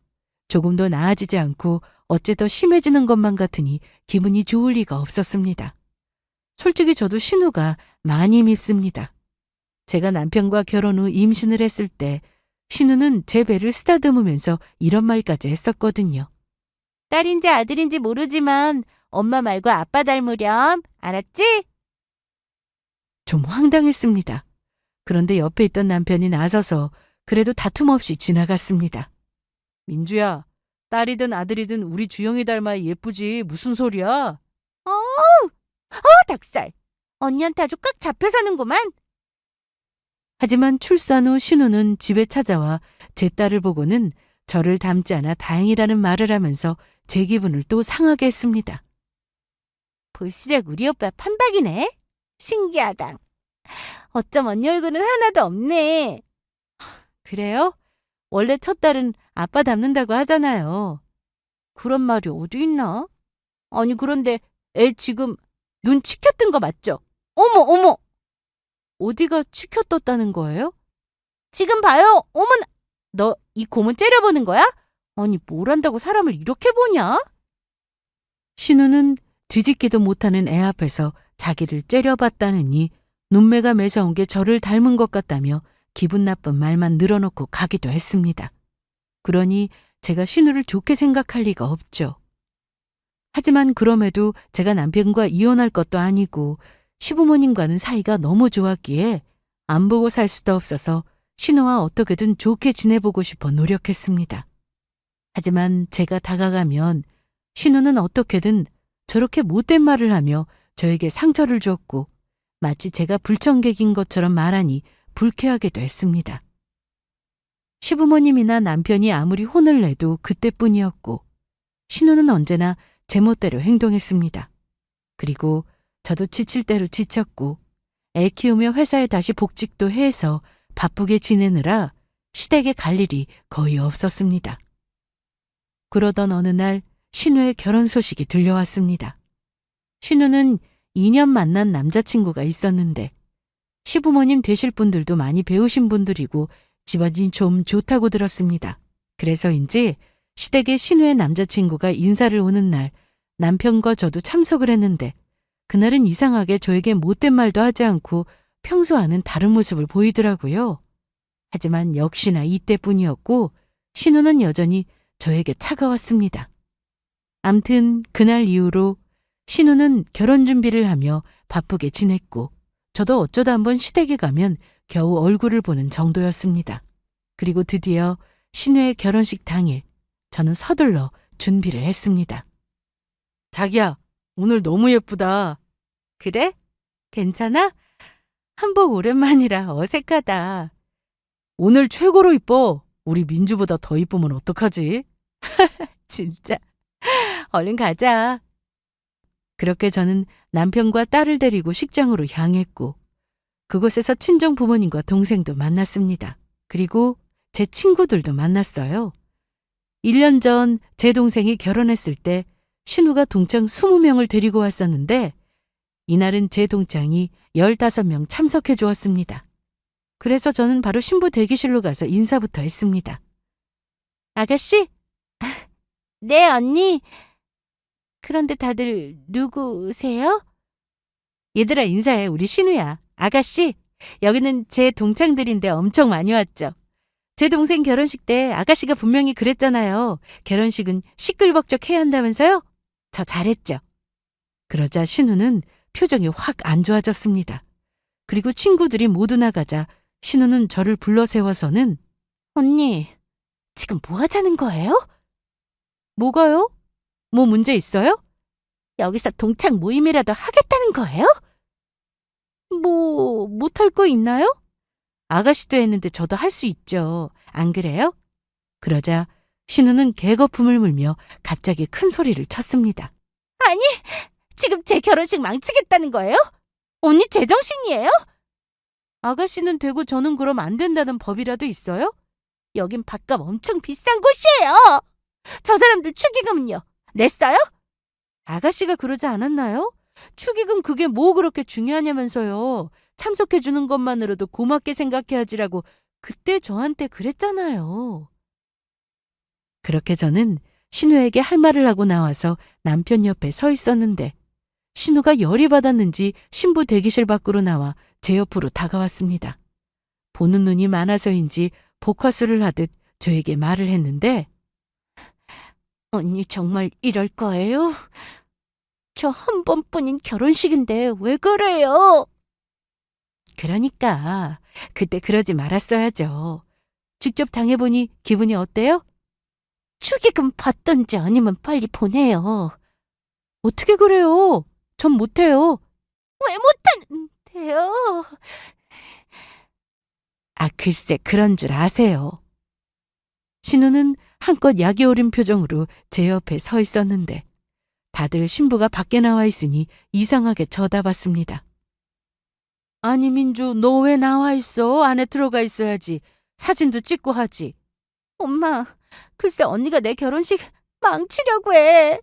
[SPEAKER 1] 조금도 나아지지 않고 어째 더 심해지는 것만 같으니 기분이 좋을 리가 없었습니다. 솔직히 저도 신우가 많이 밉습니다. 제가 남편과 결혼 후 임신을 했을 때 신우는 제 배를 쓰다듬으면서 이런 말까지 했었거든요.
[SPEAKER 2] 딸인지 아들인지 모르지만 엄마 말고 아빠 닮으렴. 알았지?
[SPEAKER 1] 좀 황당했습니다. 그런데 옆에 있던 남편이 나서서 그래도 다툼 없이 지나갔습니다. 민주야, 딸이든 아들이든 우리 주영이 닮아야 예쁘지. 무슨 소리야?
[SPEAKER 2] 닭살. 언니한테 아주 꽉 잡혀 사는구만.
[SPEAKER 1] 하지만 출산 후 신우는 집에 찾아와 제 딸을 보고는 저를 닮지 않아 다행이라는 말을 하면서 제 기분을 또 상하게 했습니다.
[SPEAKER 2] 볼수록 우리 오빠 판박이네. 신기하다. 어쩜 언니 얼굴은 하나도 없네.
[SPEAKER 1] 그래요? 원래 첫 딸은 아빠 닮는다고 하잖아요.
[SPEAKER 2] 그런 말이 어디 있나? 아니 그런데 애 지금 눈 치켜뜬 거 맞죠? 어머 어머.
[SPEAKER 1] 어디가 치켜 떴다는 거예요?
[SPEAKER 2] 지금 봐요. 어머나. 너 이 고문 째려보는 거야? 아니 뭘 한다고 사람을 이렇게 보냐?
[SPEAKER 1] 신우는 뒤집기도 못하는 애 앞에서 자기를 째려봤다느니 눈매가 매서운 게 저를 닮은 것 같다며 기분 나쁜 말만 늘어놓고 가기도 했습니다. 그러니 제가 신우를 좋게 생각할 리가 없죠. 하지만 그럼에도 제가 남편과 이혼할 것도 아니고 시부모님과는 사이가 너무 좋았기에 안 보고 살 수도 없어서 신우와 어떻게든 좋게 지내보고 싶어 노력했습니다. 하지만 제가 다가가면 신우는 어떻게든 저렇게 못된 말을 하며 저에게 상처를 주었고 마치 제가 불청객인 것처럼 말하니 불쾌하게도 했습니다. 시부모님이나 남편이 아무리 혼을 내도 그때뿐이었고 신우는 언제나 제멋대로 행동했습니다. 그리고 저도 지칠 대로 지쳤고 애 키우며 회사에 다시 복직도 해서 바쁘게 지내느라 시댁에 갈 일이 거의 없었습니다. 그러던 어느 날 신우의 결혼 소식이 들려왔습니다. 신우는 2년 만난 남자친구가 있었는데 시부모님 되실 분들도 많이 배우신 분들이고 집안이 좀 좋다고 들었습니다. 그래서인지 시댁에 신우의 남자친구가 인사를 오는 날 남편과 저도 참석을 했는데 그날은 이상하게 저에게 못된 말도 하지 않고 평소와는 다른 모습을 보이더라고요. 하지만 역시나 이때뿐이었고 신우는 여전히 저에게 차가웠습니다. 암튼 그날 이후로 신우는 결혼 준비를 하며 바쁘게 지냈고 저도 어쩌다 한번 시댁에 가면 겨우 얼굴을 보는 정도였습니다. 그리고 드디어 신우의 결혼식 당일 저는 서둘러 준비를 했습니다. 자기야, 오늘 너무 예쁘다. 그래? 괜찮아? 한복 오랜만이라 어색하다. 오늘 최고로 이뻐. 우리 민주보다 더 이쁘면 어떡하지? 진짜. 얼른 가자. 그렇게 저는 남편과 딸을 데리고 식장으로 향했고 그곳에서 친정 부모님과 동생도 만났습니다. 그리고 제 친구들도 만났어요. 1년 전 제 동생이 결혼했을 때 신우가 동창 20명을 데리고 왔었는데 이날은 제 동창이 15명 참석해 주었습니다. 그래서 저는 바로 신부 대기실로 가서 인사부터 했습니다.
[SPEAKER 2] 아가씨? 네, 언니. 그런데 다들 누구세요?
[SPEAKER 1] 얘들아 인사해. 우리 신우야. 아가씨. 여기는 제 동창들인데 엄청 많이 왔죠. 제 동생 결혼식 때 아가씨가 분명히 그랬잖아요. 결혼식은 시끌벅적 해야 한다면서요? 저 잘했죠. 그러자 신우는 표정이 확 안 좋아졌습니다. 그리고 친구들이 모두 나가자 신우는 저를 불러 세워서는
[SPEAKER 2] 언니, 지금 뭐 하자는 거예요?
[SPEAKER 1] 뭐가요? 뭐 문제 있어요?
[SPEAKER 2] 여기서 동창 모임이라도 하겠다는 거예요?
[SPEAKER 1] 뭐 못할 거 있나요? 아가씨도 했는데 저도 할 수 있죠. 안 그래요? 그러자 신우는 개거품을 물며 갑자기 큰 소리를 쳤습니다.
[SPEAKER 2] 아니, 지금 제 결혼식 망치겠다는 거예요? 언니 제정신이에요?
[SPEAKER 1] 아가씨는 되고 저는 그럼 안 된다는 법이라도 있어요?
[SPEAKER 2] 여긴 밥값 엄청 비싼 곳이에요. 저 사람들 축의금은요? 냈어요?
[SPEAKER 1] 아가씨가 그러지 않았나요? 축의금 그게 뭐 그렇게 중요하냐면서요. 참석해 주는 것만으로도 고맙게 생각해야지라고 그때 저한테 그랬잖아요. 그렇게 저는 신우에게 할 말을 하고 나와서 남편 옆에 서 있었는데 신우가 열이 받았는지 신부 대기실 밖으로 나와 제 옆으로 다가왔습니다. 보는 눈이 많아서인지 복화술을 하듯 저에게 말을 했는데
[SPEAKER 2] 언니 정말 이럴 거예요? 저 한 번뿐인 결혼식인데 왜 그래요?
[SPEAKER 1] 그러니까 그때 그러지 말았어야죠. 직접 당해보니 기분이 어때요?
[SPEAKER 2] 축의금 받던지 아니면 빨리 보내요.
[SPEAKER 1] 어떻게 그래요? 전 못해요.
[SPEAKER 2] 왜 못하는데요?
[SPEAKER 1] 아, 글쎄 그런 줄 아세요. 신우는 한껏 약이 오른 표정으로 제 옆에 서 있었는데 다들 신부가 밖에 나와 있으니 이상하게 쳐다봤습니다. 아니 민주, 너 왜 나와 있어? 안에 들어가 있어야지. 사진도 찍고 하지.
[SPEAKER 2] 엄마, 글쎄 언니가 내 결혼식 망치려고 해.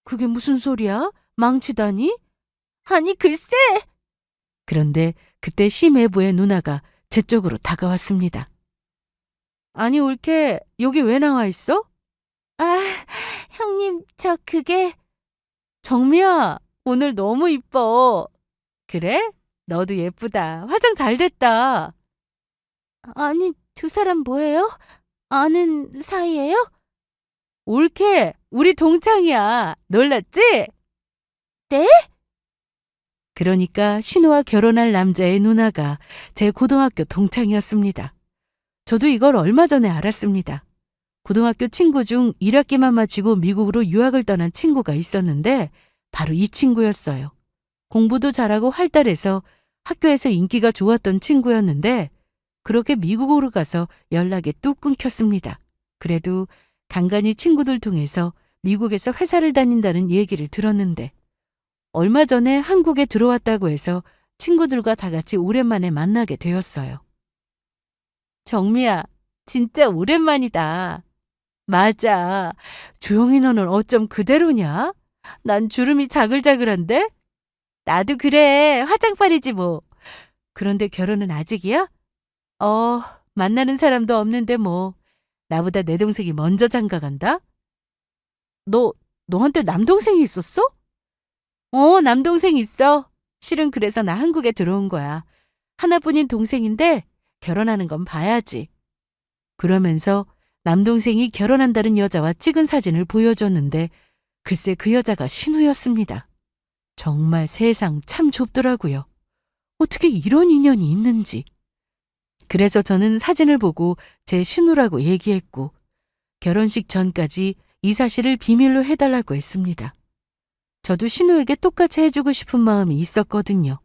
[SPEAKER 1] 그게 무슨 소리야? 망치다니?
[SPEAKER 2] 아니 글쎄.
[SPEAKER 1] 그런데 그때 시매부의 누나가 제 쪽으로 다가왔습니다. 아니 올케, 여기 왜 나와 있어?
[SPEAKER 2] 아, 형님 저 그게.
[SPEAKER 1] 정미야, 오늘 너무 이뻐. 그래? 너도 예쁘다. 화장 잘 됐다.
[SPEAKER 2] 아니 두 사람 뭐예요? 아는 사이예요?
[SPEAKER 1] 올케, 우리 동창이야. 놀랐지?
[SPEAKER 2] 네?
[SPEAKER 1] 그러니까 신우와 결혼할 남자의 누나가 제 고등학교 동창이었습니다. 저도 이걸 얼마 전에 알았습니다. 고등학교 친구 중 1학기만 마치고 미국으로 유학을 떠난 친구가 있었는데 바로 이 친구였어요. 공부도 잘하고 활달해서 학교에서 인기가 좋았던 친구였는데 그렇게 미국으로 가서 연락이 뚝 끊겼습니다. 그래도 간간히 친구들 통해서 미국에서 회사를 다닌다는 얘기를 들었는데 얼마 전에 한국에 들어왔다고 해서 친구들과 다 같이 오랜만에 만나게 되었어요. 정미야, 진짜 오랜만이다. 맞아. 주영이 너는 어쩜 그대로냐? 난 주름이 자글자글한데? 나도 그래. 화장빨이지 뭐. 그런데 결혼은 아직이야? 만나는 사람도 없는데 뭐. 나보다 내 동생이 먼저 장가간다? 너한테 남동생이 있었어? 남동생 있어. 실은 그래서 나 한국에 들어온 거야. 하나뿐인 동생인데 결혼하는 건 봐야지. 그러면서 남동생이 결혼한다는 여자와 찍은 사진을 보여줬는데 글쎄 그 여자가 신우였습니다. 정말 세상 참 좁더라고요. 어떻게 이런 인연이 있는지. 그래서 저는 사진을 보고 제 신우라고 얘기했고 결혼식 전까지 이 사실을 비밀로 해달라고 했습니다. 저도 신우에게 똑같이 해주고 싶은 마음이 있었거든요.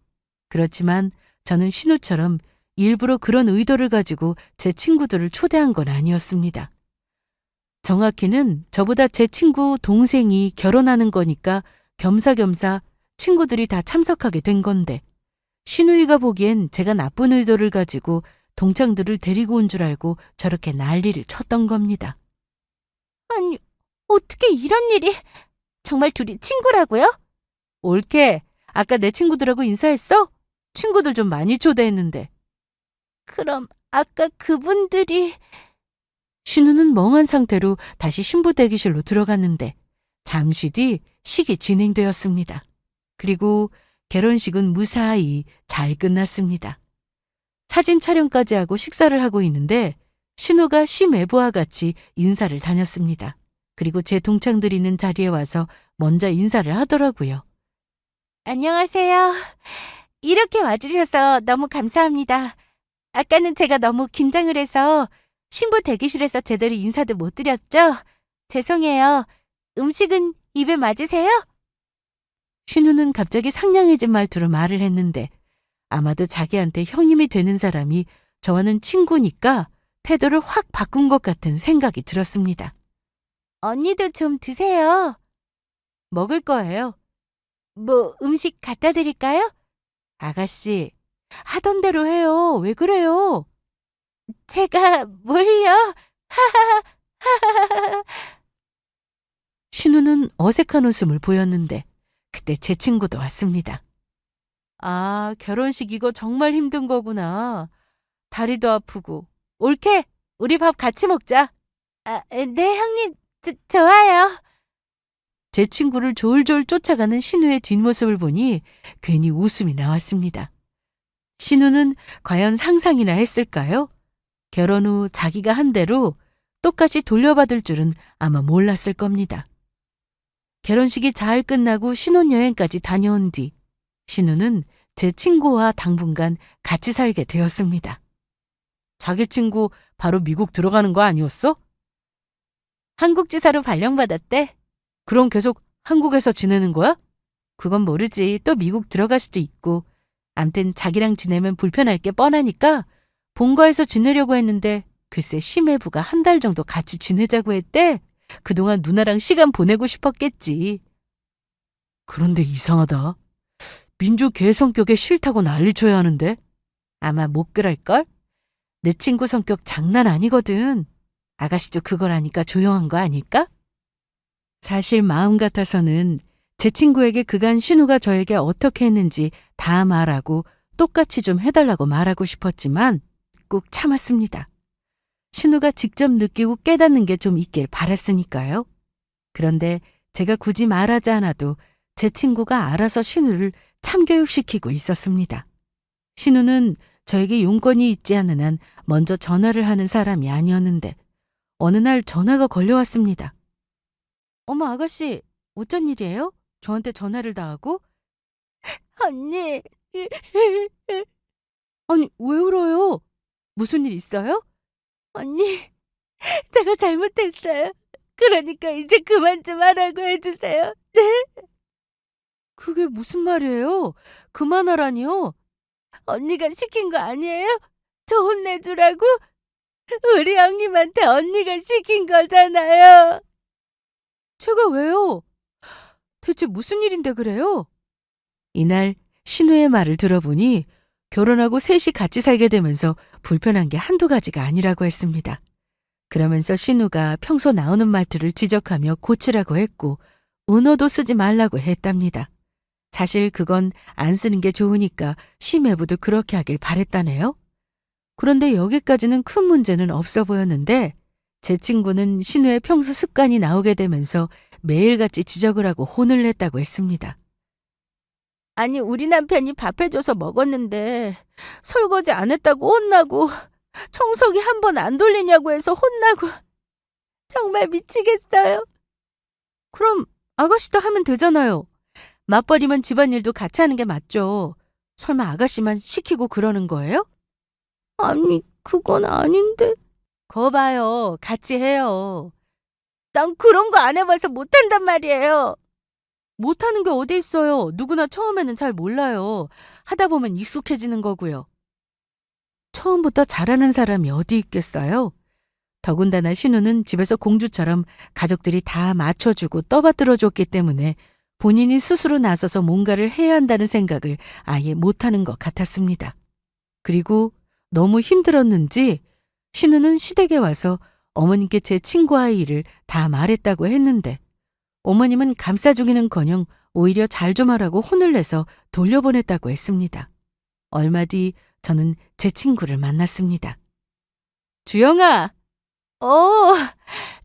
[SPEAKER 1] 그렇지만 저는 신우처럼 일부러 그런 의도를 가지고 제 친구들을 초대한 건 아니었습니다. 정확히는 저보다 제 친구 동생이 결혼하는 거니까 겸사겸사 친구들이 다 참석하게 된 건데 신우이가 보기엔 제가 나쁜 의도를 가지고 동창들을 데리고 온 줄 알고 저렇게 난리를 쳤던 겁니다.
[SPEAKER 2] 아니, 어떻게 이런 일이? 정말 둘이 친구라고요?
[SPEAKER 1] 옳게, 아까 내 친구들하고 인사했어? 친구들 좀 많이 초대했는데.
[SPEAKER 2] 그럼 아까 그분들이...
[SPEAKER 1] 신우는 멍한 상태로 다시 신부 대기실로 들어갔는데 잠시 뒤 식이 진행되었습니다. 그리고 결혼식은 무사히 잘 끝났습니다. 사진 촬영까지 하고 식사를 하고 있는데 신우가 시매부와 같이 인사를 다녔습니다. 그리고 제 동창들이 있는 자리에 와서 먼저 인사를 하더라고요.
[SPEAKER 2] 안녕하세요. 이렇게 와주셔서 너무 감사합니다. 아까는 제가 너무 긴장을 해서 신부 대기실에서 제대로 인사도 못 드렸죠? 죄송해요. 음식은 입에 맞으세요?
[SPEAKER 1] 신우는 갑자기 상냥해진 말투로 말을 했는데 아마도 자기한테 형님이 되는 사람이 저와는 친구니까 태도를 확 바꾼 것 같은 생각이 들었습니다.
[SPEAKER 2] 언니도 좀 드세요.
[SPEAKER 1] 먹을 거예요.
[SPEAKER 2] 뭐 음식 갖다 드릴까요?
[SPEAKER 1] 아가씨, 하던 대로 해요. 왜 그래요?
[SPEAKER 2] 제가 뭘요?
[SPEAKER 1] 신우는 어색한 웃음을 보였는데 그때 제 친구도 왔습니다. 아, 결혼식 이거 정말 힘든 거구나. 다리도 아프고. 옳게, 우리 밥 같이 먹자.
[SPEAKER 2] 아, 네, 형님. 좋아요.
[SPEAKER 1] 제 친구를 졸졸 쫓아가는 신우의 뒷모습을 보니 괜히 웃음이 나왔습니다. 신우는 과연 상상이나 했을까요? 결혼 후 자기가 한 대로 똑같이 돌려받을 줄은 아마 몰랐을 겁니다. 결혼식이 잘 끝나고 신혼여행까지 다녀온 뒤 신우는 제 친구와 당분간 같이 살게 되었습니다. 자기 친구 바로 미국 들어가는 거 아니었어? 한국 지사로 발령받았대. 그럼 계속 한국에서 지내는 거야? 그건 모르지. 또 미국 들어갈 수도 있고. 암튼 자기랑 지내면 불편할 게 뻔하니까 본가에서 지내려고 했는데 글쎄 시매부가 한 달 정도 같이 지내자고 했대. 그동안 누나랑 시간 보내고 싶었겠지. 그런데 이상하다. 민주 걔 성격에 싫다고 난리쳐야 하는데. 아마 못 그럴걸? 내 친구 성격 장난 아니거든. 아가씨도 그걸 아니까 조용한 거 아닐까? 사실 마음 같아서는 제 친구에게 그간 신우가 저에게 어떻게 했는지 다 말하고 똑같이 좀 해달라고 말하고 싶었지만 꾹 참았습니다. 신우가 직접 느끼고 깨닫는 게 좀 있길 바랐으니까요. 그런데 제가 굳이 말하지 않아도 제 친구가 알아서 신우를 참교육시키고 있었습니다. 신우는 저에게 용건이 있지 않은 한 먼저 전화를 하는 사람이 아니었는데 어느 날 전화가 걸려왔습니다. 어머 아가씨, 어쩐 일이에요? 저한테 전화를 다 하고?
[SPEAKER 2] 언니.
[SPEAKER 1] 아니, 왜 울어요? 무슨 일 있어요?
[SPEAKER 2] 언니, 제가 잘못했어요. 그러니까 이제 그만 좀 하라고 해주세요. 네?
[SPEAKER 1] 그게 무슨 말이에요? 그만하라니요?
[SPEAKER 2] 언니가 시킨 거 아니에요? 저 혼내주라고? 우리 형님한테 언니가 시킨 거잖아요.
[SPEAKER 1] 제가 왜요? 대체 무슨 일인데 그래요? 이날 신우의 말을 들어보니 결혼하고 셋이 같이 살게 되면서 불편한 게 한두 가지가 아니라고 했습니다. 그러면서 신우가 평소 나오는 말투를 지적하며 고치라고 했고 은어도 쓰지 말라고 했답니다. 사실 그건 안 쓰는 게 좋으니까 시매부도 그렇게 하길 바랬다네요. 그런데 여기까지는 큰 문제는 없어 보였는데 제 친구는 신우의 평소 습관이 나오게 되면서 매일같이 지적을 하고 혼을 냈다고 했습니다.
[SPEAKER 2] 아니, 우리 남편이 밥 해줘서 먹었는데 설거지 안 했다고 혼나고 청소기 한 번 안 돌리냐고 해서 혼나고 정말 미치겠어요.
[SPEAKER 1] 그럼 아가씨도 하면 되잖아요. 맞벌이면 집안일도 같이 하는 게 맞죠. 설마 아가씨만 시키고 그러는 거예요?
[SPEAKER 2] 아니, 그건 아닌데.
[SPEAKER 1] 거 봐요. 같이 해요.
[SPEAKER 2] 난 그런 거 안 해봐서 못한단 말이에요.
[SPEAKER 1] 못하는 게 어디 있어요. 누구나 처음에는 잘 몰라요. 하다 보면 익숙해지는 거고요. 처음부터 잘하는 사람이 어디 있겠어요? 더군다나 신우는 집에서 공주처럼 가족들이 다 맞춰주고 떠받들어줬기 때문에 본인이 스스로 나서서 뭔가를 해야 한다는 생각을 아예 못하는 것 같았습니다. 그리고 너무 힘들었는지 신우는 시댁에 와서 어머님께 제 친구와의 일을 다 말했다고 했는데 어머님은 감싸주기는커녕 오히려 잘 좀 하라고 혼을 내서 돌려보냈다고 했습니다. 얼마 뒤 저는 제 친구를 만났습니다. 주영아,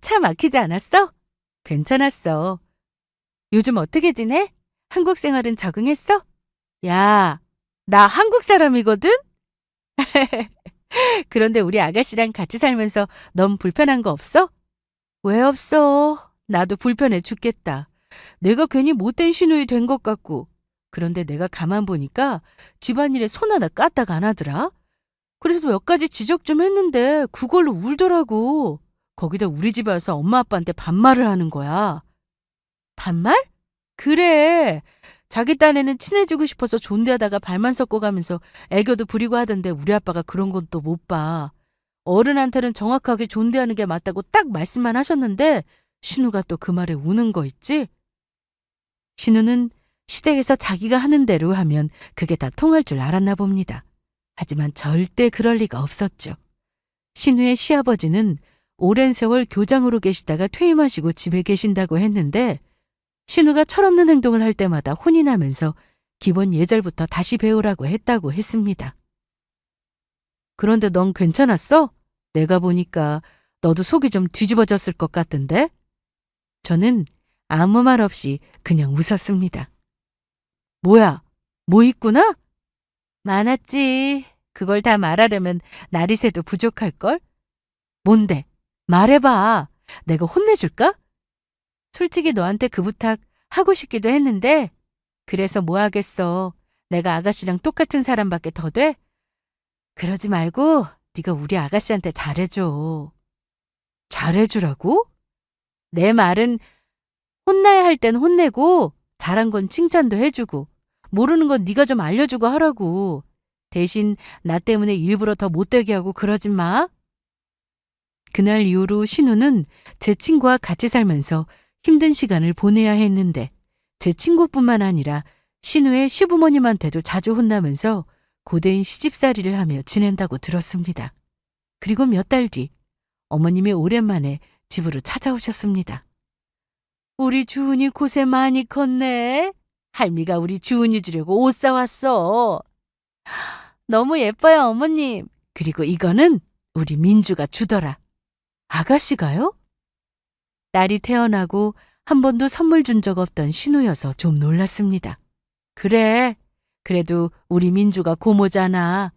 [SPEAKER 1] 차 막히지 않았어? 괜찮았어. 요즘 어떻게 지내? 한국 생활은 적응했어? 야, 나 한국 사람이거든? 그런데 우리 아가씨랑 같이 살면서 넌 불편한 거 없어? 왜 없어? 나도 불편해 죽겠다. 내가 괜히 못된 시누이 된 것 같고. 그런데 내가 가만 보니까 집안일에 손 하나 까딱 안 하더라. 그래서 몇 가지 지적 좀 했는데 그걸로 울더라고. 거기다 우리 집에 와서 엄마 아빠한테 반말을 하는 거야. 반말? 그래. 자기 딴에는 친해지고 싶어서 존대하다가 발만 섞어가면서 애교도 부리고 하던데 우리 아빠가 그런 건 또 못 봐. 어른한테는 정확하게 존대하는 게 맞다고 딱 말씀만 하셨는데 신우가 또 그 말에 우는 거 있지? 신우는 시댁에서 자기가 하는 대로 하면 그게 다 통할 줄 알았나 봅니다. 하지만 절대 그럴 리가 없었죠. 신우의 시아버지는 오랜 세월 교장으로 계시다가 퇴임하시고 집에 계신다고 했는데 신우가 철없는 행동을 할 때마다 혼이 나면서 기본 예절부터 다시 배우라고 했다고 했습니다. 그런데 넌 괜찮았어? 내가 보니까 너도 속이 좀 뒤집어졌을 것 같던데? 저는 아무 말 없이 그냥 웃었습니다. 뭐야, 뭐 있구나? 많았지. 그걸 다 말하려면 날이 새도 부족할걸? 뭔데? 말해봐. 내가 혼내줄까? 솔직히 너한테 그 부탁 하고 싶기도 했는데 그래서 뭐 하겠어. 내가 아가씨랑 똑같은 사람밖에 더 돼? 그러지 말고 네가 우리 아가씨한테 잘해줘. 잘해주라고? 내 말은 혼나야 할 땐 혼내고 잘한 건 칭찬도 해주고 모르는 건 네가 좀 알려주고 하라고. 대신 나 때문에 일부러 더 못되게 하고 그러지 마. 그날 이후로 신우는 제 친구와 같이 살면서 힘든 시간을 보내야 했는데 제 친구뿐만 아니라 신우의 시부모님한테도 자주 혼나면서 고대인 시집살이를 하며 지낸다고 들었습니다. 그리고 몇 달 뒤 어머님이 오랜만에 집으로 찾아오셨습니다. 우리 주은이 고생 많이 컸네. 할미가 우리 주은이 주려고 옷 사왔어. 너무 예뻐요, 어머님. 그리고 이거는 우리 민주가 주더라. 아가씨가요? 딸이 태어나고 한 번도 선물 준 적 없던 신우여서 좀 놀랐습니다. 그래, 그래도 우리 민주가 고모잖아.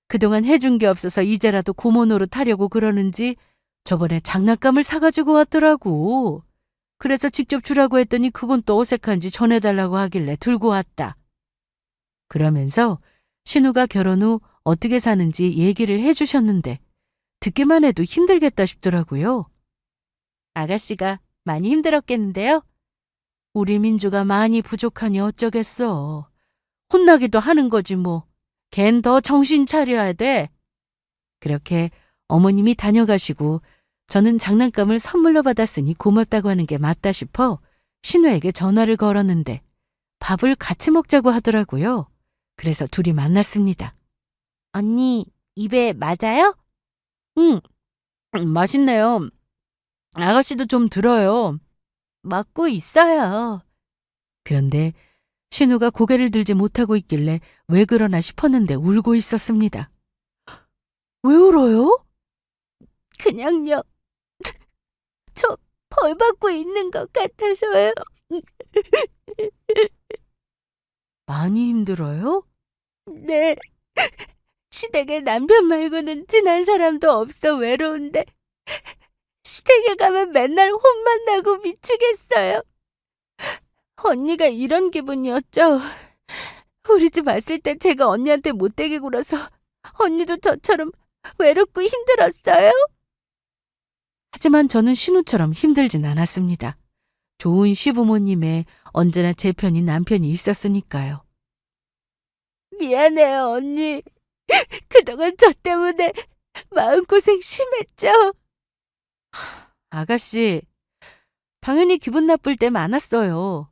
[SPEAKER 1] 그동안 해준 게 없어서 이제라도 고모 노릇하려고 그러는지 저번에 장난감을 사가지고 왔더라고. 그래서 직접 주라고 했더니 그건 또 어색한지 전해달라고 하길래 들고 왔다. 그러면서 신우가 결혼 후 어떻게 사는지 얘기를 해주셨는데 듣기만 해도 힘들겠다 싶더라고요. 아가씨가 많이 힘들었겠는데요? 우리 민주가 많이 부족하니 어쩌겠어. 혼나기도 하는 거지 뭐. 걘 더 정신 차려야 돼. 그렇게 어머님이 다녀가시고 저는 장난감을 선물로 받았으니 고맙다고 하는 게 맞다 싶어 신우에게 전화를 걸었는데 밥을 같이 먹자고 하더라고요. 그래서 둘이 만났습니다.
[SPEAKER 2] 언니, 입에 맞아요?
[SPEAKER 1] 응, 맛있네요. 아가씨도 좀 들어요.
[SPEAKER 2] 먹고 있어요.
[SPEAKER 1] 그런데 신우가 고개를 들지 못하고 있길래 왜 그러나 싶었는데 울고 있었습니다. 왜 울어요?
[SPEAKER 2] 그냥요. 저 벌 받고 있는 것 같아서요.
[SPEAKER 1] 많이 힘들어요?
[SPEAKER 2] 네. 시댁에 남편 말고는 친한 사람도 없어 외로운데 시댁에 가면 맨날 혼만 나고 미치겠어요. 언니가 이런 기분이었죠. 우리 집 왔을 때 제가 언니한테 못되게 굴어서 언니도 저처럼 외롭고 힘들었어요?
[SPEAKER 1] 하지만 저는 신우처럼 힘들진 않았습니다. 좋은 시부모님에 언제나 제 편인 남편이 있었으니까요.
[SPEAKER 2] 미안해요, 언니. 그동안 저 때문에 마음고생 심했죠?
[SPEAKER 1] 아가씨, 당연히 기분 나쁠 때 많았어요.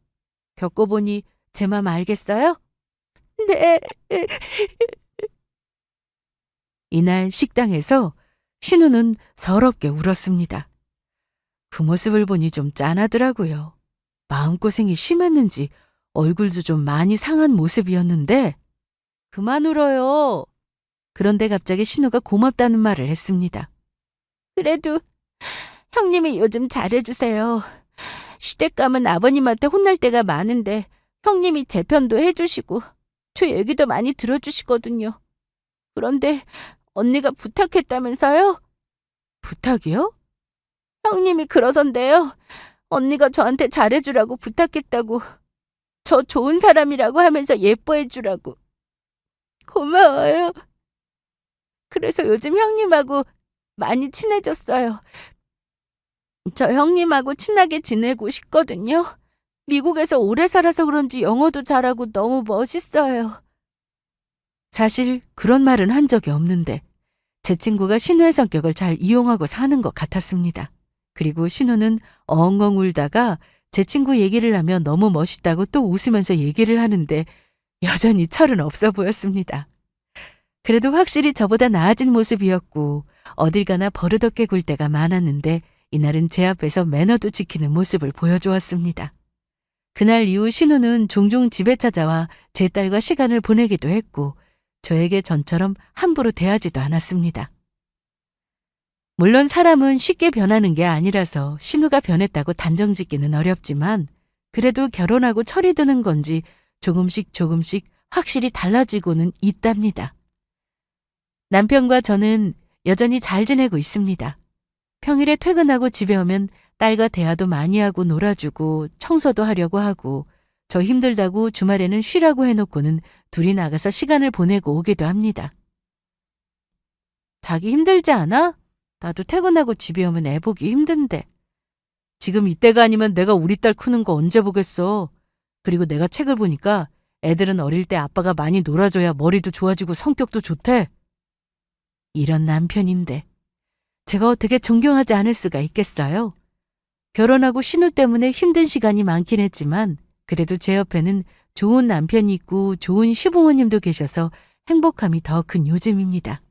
[SPEAKER 1] 겪어보니 제 맘 알겠어요?
[SPEAKER 2] 네.
[SPEAKER 1] 이날 식당에서 신우는 서럽게 울었습니다. 그 모습을 보니 좀 짠하더라고요. 마음고생이 심했는지 얼굴도 좀 많이 상한 모습이었는데 그만 울어요. 그런데 갑자기 신우가 고맙다는 말을 했습니다.
[SPEAKER 2] 그래도 형님이 요즘 잘해주세요. 시댁 가면 아버님한테 혼날 때가 많은데 형님이 제 편도 해주시고 저 얘기도 많이 들어주시거든요. 그런데 언니가 부탁했다면서요?
[SPEAKER 1] 부탁이요?
[SPEAKER 2] 형님이 그러던데요. 언니가 저한테 잘해주라고 부탁했다고. 저 좋은 사람이라고 하면서 예뻐해주라고. 고마워요. 그래서 요즘 형님하고 많이 친해졌어요. 저 형님하고 친하게 지내고 싶거든요. 미국에서 오래 살아서 그런지 영어도 잘하고 너무 멋있어요.
[SPEAKER 1] 사실 그런 말은 한 적이 없는데 제 친구가 신우의 성격을 잘 이용하고 사는 것 같았습니다. 그리고 신우는 엉엉 울다가 제 친구 얘기를 하면 너무 멋있다고 또 웃으면서 얘기를 하는데 여전히 철은 없어 보였습니다. 그래도 확실히 저보다 나아진 모습이었고 어딜 가나 버릇없게 굴 때가 많았는데 이날은 제 앞에서 매너도 지키는 모습을 보여주었습니다. 그날 이후 신우는 종종 집에 찾아와 제 딸과 시간을 보내기도 했고 저에게 전처럼 함부로 대하지도 않았습니다. 물론 사람은 쉽게 변하는 게 아니라서 신우가 변했다고 단정짓기는 어렵지만 그래도 결혼하고 철이 드는 건지 조금씩 확실히 달라지고는 있답니다. 남편과 저는 여전히 잘 지내고 있습니다. 평일에 퇴근하고 집에 오면 딸과 대화도 많이 하고 놀아주고 청소도 하려고 하고 저 힘들다고 주말에는 쉬라고 해놓고는 둘이 나가서 시간을 보내고 오기도 합니다. 자기 힘들지 않아? 나도 퇴근하고 집에 오면 애 보기 힘든데. 지금 이때가 아니면 내가 우리 딸 크는 거 언제 보겠어. 그리고 내가 책을 보니까 애들은 어릴 때 아빠가 많이 놀아줘야 머리도 좋아지고 성격도 좋대. 이런 남편인데 제가 어떻게 존경하지 않을 수가 있겠어요? 결혼하고 신우 때문에 힘든 시간이 많긴 했지만 그래도 제 옆에는 좋은 남편이 있고 좋은 시부모님도 계셔서 행복함이 더 큰 요즘입니다.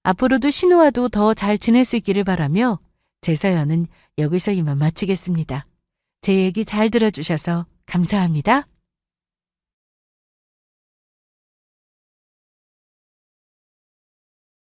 [SPEAKER 1] 앞으로도 신우와도 더 잘 지낼 수 있기를 바라며 제 사연은 여기서 이만 마치겠습니다. 제 얘기 잘 들어주셔서 감사합니다.